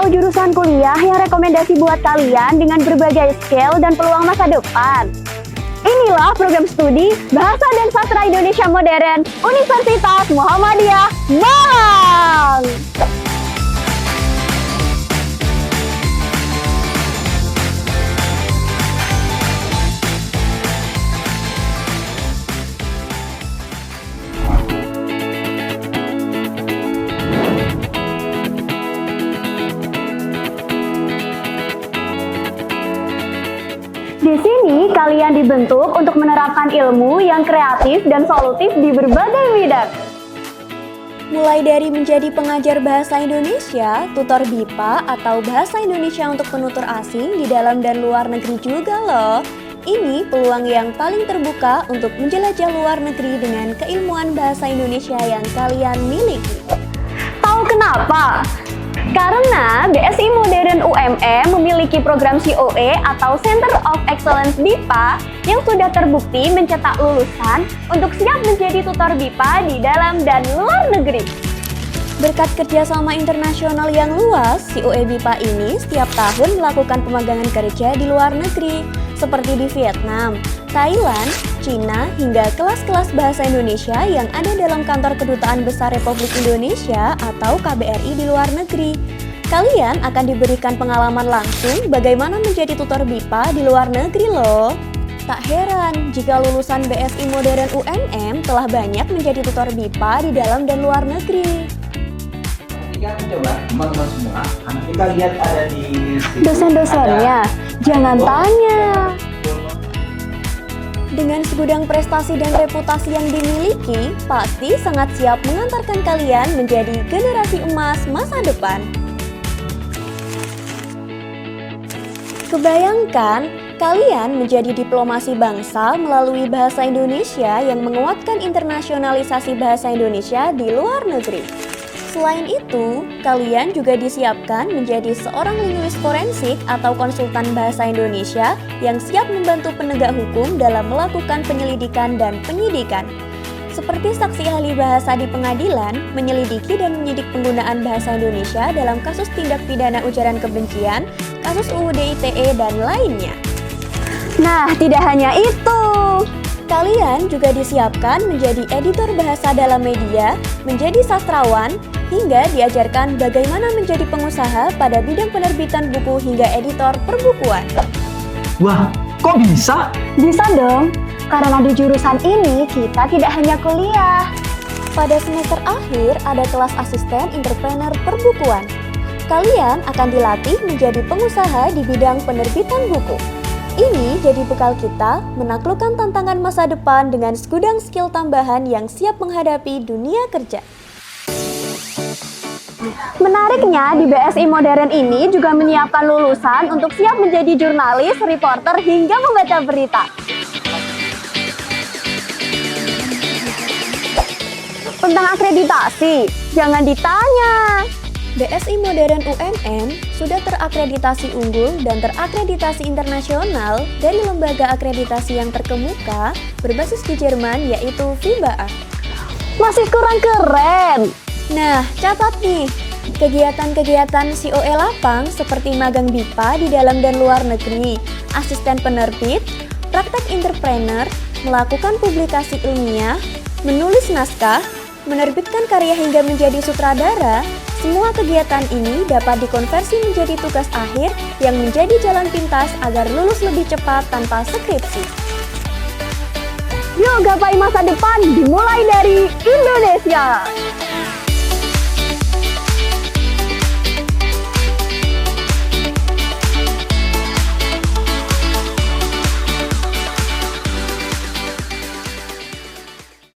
tahu jurusan kuliah yang rekomendasi buat kalian dengan berbagai skill dan peluang masa depan? Inilah program studi Bahasa dan Sastra Indonesia Modern Universitas Muhammadiyah Malang. Di sini kalian dibentuk untuk menerapkan ilmu yang kreatif dan solutif di berbagai bidang. Mulai dari menjadi pengajar bahasa Indonesia, tutor BIPA atau bahasa Indonesia untuk penutur asing di dalam dan luar negeri juga loh. Ini peluang yang paling terbuka untuk menjelajah luar negeri dengan keilmuan bahasa Indonesia yang kalian miliki. Tahu kenapa? Karena BSI Modern UMM memiliki program COE atau Center of Excellence BIPA yang sudah terbukti mencetak lulusan untuk siap menjadi tutor BIPA di dalam dan luar negeri. Berkat kerjasama internasional yang luas, COE BIPA ini setiap tahun melakukan pemagangan kerja di luar negeri, seperti di Vietnam, Thailand, Cina, hingga kelas-kelas bahasa Indonesia yang ada dalam kantor Kedutaan Besar Republik Indonesia atau KBRI di luar negeri. Kalian akan diberikan pengalaman langsung bagaimana menjadi tutor BIPA di luar negeri loh. Tak heran jika lulusan BSI Modern UMM telah banyak menjadi tutor BIPA di dalam dan luar negeri. Kita coba teman-teman semua, kita lihat ada di Dosen-dosennya, jangan tanya. Dengan segudang prestasi dan reputasi yang dimiliki, pasti sangat siap mengantarkan kalian menjadi generasi emas masa depan. Kebayangkan, kalian menjadi diplomasi bangsa melalui bahasa Indonesia yang menguatkan internasionalisasi bahasa Indonesia di luar negeri. Selain itu, kalian juga disiapkan menjadi seorang linguis forensik atau konsultan bahasa Indonesia yang siap membantu penegak hukum dalam melakukan penyelidikan dan penyidikan. Seperti saksi ahli bahasa di pengadilan, menyelidiki dan menyidik penggunaan bahasa Indonesia dalam kasus tindak pidana ujaran kebencian, kasus UUD ITE, dan lainnya. Nah, tidak hanya itu. Kalian juga disiapkan menjadi editor bahasa dalam media, menjadi sastrawan, hingga diajarkan bagaimana menjadi pengusaha pada bidang penerbitan buku hingga editor perbukuan. Wah, kok bisa? Bisa dong, karena di jurusan ini kita tidak hanya kuliah. Pada semester akhir ada kelas asisten entrepreneur perbukuan. Kalian akan dilatih menjadi pengusaha di bidang penerbitan buku. Ini jadi bekal kita menaklukkan tantangan masa depan dengan segudang skill tambahan yang siap menghadapi dunia kerja. Menariknya, di BSI Modern ini juga menyiapkan lulusan untuk siap menjadi jurnalis, reporter, hingga membaca berita. Tentang akreditasi, jangan ditanya. BSI Modern UMM sudah terakreditasi unggul dan terakreditasi internasional dari lembaga akreditasi yang terkemuka berbasis di Jerman yaitu FIBA. Masih kurang keren. Nah, catat nih, kegiatan-kegiatan COE lapang seperti magang BIPA di dalam dan luar negeri, asisten penerbit, praktek entrepreneur, melakukan publikasi ilmiah, menulis naskah, menerbitkan karya hingga menjadi sutradara. Semua kegiatan ini dapat dikonversi menjadi tugas akhir yang menjadi jalan pintas agar lulus lebih cepat tanpa skripsi. Yuk gapai masa depan dimulai dari Indonesia.